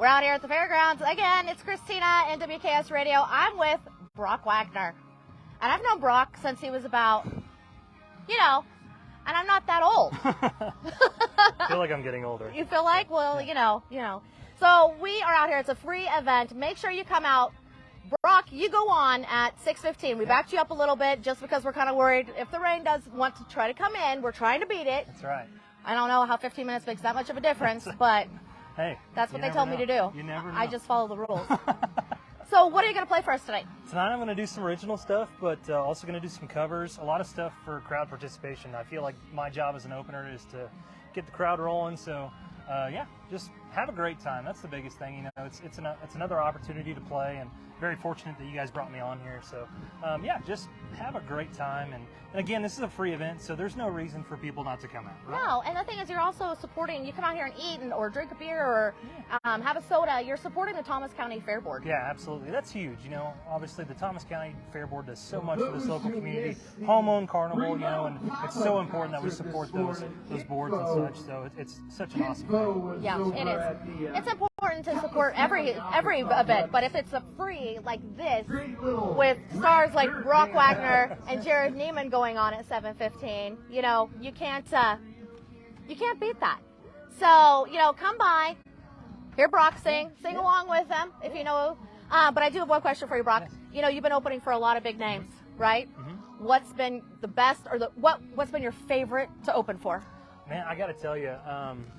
We're out here at the fairgrounds. Again, it's Kristina, NWKS Radio. I'm with Brock Wagoner. And I've known Brock since he was about, and I'm not that old. I feel like I'm getting older. You feel like? Well, yeah. So we are out here. It's a free event. Make sure you come out. Brock, you go on at 6:15. We backed you up a little bit just because we're kind of worried if the rain does want to try to come in. We're trying to beat it. That's right. I don't know how 15 minutes makes that much of a difference, but hey, that's what they told me to do. You never know. I just follow the rules. So what are you going to play for us tonight? Tonight I'm going to do some original stuff, but also going to do some covers. A lot of stuff for crowd participation. I feel like my job as an opener is to get the crowd rolling. So just have a great time. That's the biggest thing. It's another opportunity to play, and very fortunate that you guys brought me on here. So just have a great time. And again, this is a free event, so there's no reason for people not to come out. Right? No, and the thing is, you're also supporting. You come out here and eat or drink a beer or have a soda. You're supporting the Thomas County Fair Board. Yeah, absolutely. That's huge. Obviously the Thomas County Fair Board does so much for this local community. Home-owned carnival, and it's so important that we support those boards and such. So it's such an awesome thing. Yeah, it is. It's important to support every event, but if it's a free like this with stars like Brock Wagoner and Jared Neiman going on at 7:15, you can't beat that. So come by, hear Brock sing along with them if you know. But I do have one question for you, Brock. Yes. You've been opening for a lot of big names, right? Mm-hmm. What's been the best or what's been your favorite to open for? Man, I got to tell you,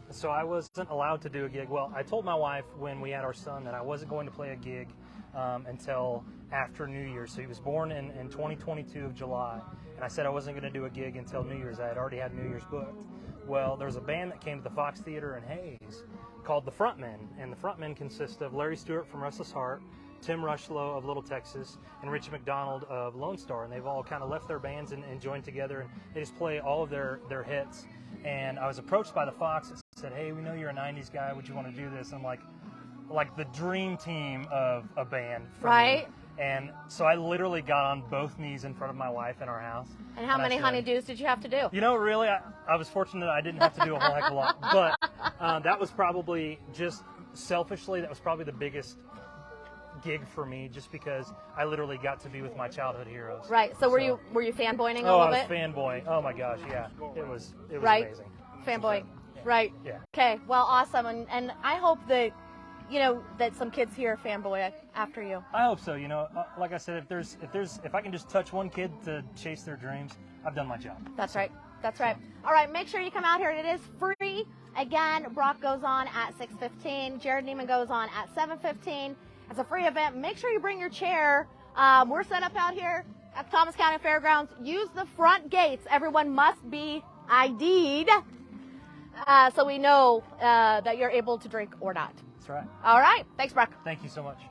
so I wasn't allowed to do a gig. Well, I told my wife when we had our son that I wasn't going to play a gig until after New Year's. So he was born in 2022 of July, and I said I wasn't going to do a gig until New Year's. I had already had New Year's booked. Well, there was a band that came to the Fox Theater in Hayes called the Frontmen, and the Frontmen consist of Larry Stewart from Restless Heart, Tim Rushlow of Little Texas, and Richie McDonald of Lone Star, and they've all kind of left their bands and joined together, and they just play all of their hits. And I was approached by the Fox that said, "Hey, we know you're a 90s guy. Would you want to do this?" I'm like the dream team of a band. Right. Me. And so I literally got on both knees in front of my wife in our house. And how many honeydews did you have to do? Really, I was fortunate I didn't have to do a whole heck of a lot. But that was probably just selfishly, that was probably the biggest gig for me, just because I literally got to be with my childhood heroes. Right. So were you fanboying a little bit? I was fanboying. Oh my gosh, yeah. It was right. Amazing. Fanboy. Yeah. Right. Yeah. Okay. Well, awesome. And I hope that that some kids here fanboy after you. I hope so. Like I said, if I can just touch one kid to chase their dreams, I've done my job. That's right. That's right. All right. Make sure you come out here. It is free. Again, Brock goes on at 6:15. Jared Neiman goes on at 7:15. It's a free event. Make sure you bring your chair. We're set up out here at the Thomas County Fairgrounds. Use the front gates. Everyone must be ID'd so we know that you're able to drink or not. That's right. All right. Thanks, Brock. Thank you so much.